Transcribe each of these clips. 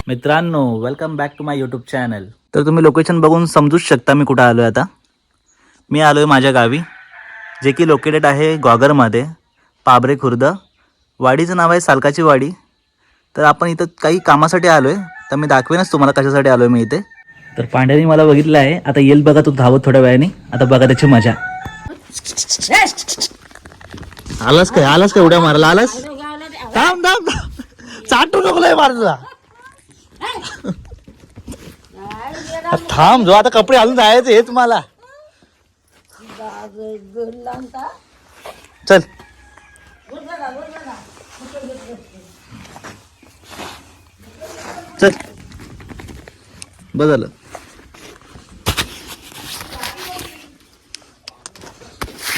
मित्रांनो, welcome back to my YouTube channel. तर तुम्ही लोकेशन बघून समजूच शकता मी कुठं आलो आहे. आता मी आलो आहे माझ्या गावी, जे की लोकेटेड आहे ग्वागरमध्ये, पाबरे खुर्द. वाडीचं नाव आहे सालकाची वाडी. तर आपण इथं काही कामासाठी आलो आहे, तर मी दाखवेनच तुम्हाला कशासाठी आलो आहे मी इथे. तर पांड्याने मला बघितलं आहे, आता येईल बघा तू धावत थोड्या वेळाने. आता बघा त्याची मजा. आलास काय उड्या मारायला आलास? थांब थांब, चाटू नको लय मारला. थांब जो, आता कपडे घालून जायचं हेच मला. चल चल, बस झालं.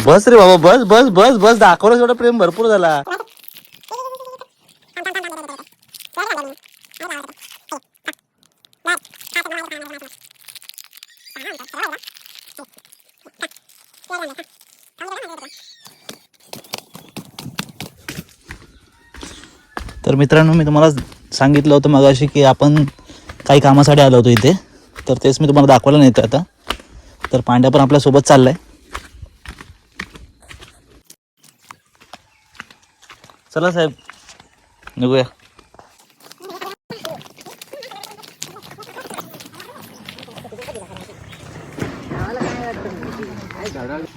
बस रे बाबा, बस बस बस बस, दाखवलं एवढं प्रेम भरपूर झाला. तर मित्रांनो, मी तुम्हाला सांगितलं होतं मगाशी की आपण काही कामासाठी आलो होतो इथे, तर तेच मी तुम्हाला दाखवायला नेतो आता. तर पांड्या पण आपल्यासोबत चाललाय. चला साहेब, निघूया.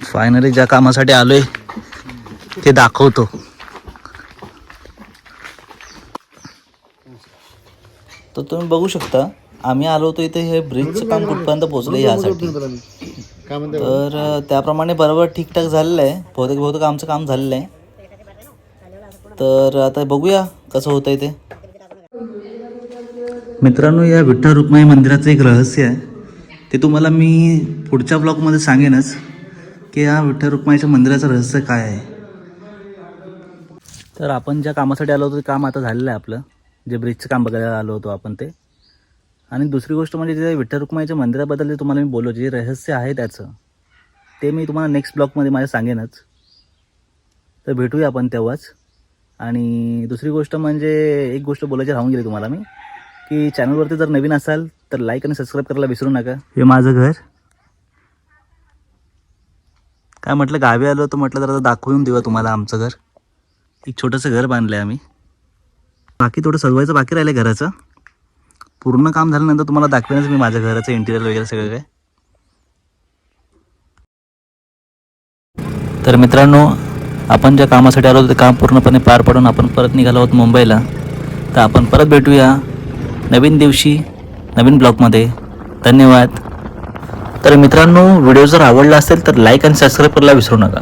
फायनली ज्या कामासाठी आलोय ते दाखवतो. तर तुम्ही बघू शकता, आम्ही आलो होतो इथे. हे ब्रिजचं काम कुठपर्यंत पोहोचलं यासाठी. तर त्याप्रमाणे बरोबर ठीकठाक झालेलं आहे. बहुतेक आमचं काम झालेलं आहे. तर आता बघूया कसं होतं आहे ते. मित्रांनो, या विठ्ठल रुक्माई मंदिराचं एक रहस्य आहे, ते तुम्हाला मी पुढच्या ब्लॉगमध्ये सांगेनच की या विठ्ठल रुक्माईच्या मंदिराचं रहस्य काय आहे. तर आपण ज्या कामासाठी आलो होतो ते काम आता झालेलं आहे आपलं, जे ब्रिजचं काम बघायला आलो होतो आपण ते. आणि दुसरी गोष्ट म्हणजे जे विठ्ठल रुक्माईच्या मंदिराबद्दल जे तुम्हाला मी बोललो, जे रहस्य आहे त्याचं, ते मी तुम्हाला नेक्स्ट ब्लॉगमध्ये माझ्या सांगेनच. तर भेटूया आपण तेव्हाच. आणि दुसरी गोष्ट म्हणजे एक गोष्ट बोलायची राहून गेली तुम्हाला मी, की चॅनलवरती जर नवीन असाल तर लाईक आणि सबस्क्राईब करायला विसरू नका. हे माझं घर. काय म्हटलं, गावी आलो तर म्हटलं जरा दाखवून देऊ तुम्हाला आमचं घर. एक छोटंसं घर बांधलं आहे आम्ही. बाकी थोडं सजवायचं बाकी राहिलं घराचं. पूर्ण काम झाल्यानंतर तुम्हाला दाखवेनच मी माझ्या घराचं इंटिरियर वगैरे सगळं काय. तर मित्रांनो, आपण ज्या कामासाठी आलो ते काम पूर्णपणे पार पाडून आपण परत निघालो आहोत मुंबईला. तर आपण परत भेटूया नवीन दिवशी नवीन ब्लॉगमध्ये. धन्यवाद. तर मित्रांनो, व्हिडिओ जर आवडला असेल तर लाईक आणि सबस्क्राईब करायला विसरू नका.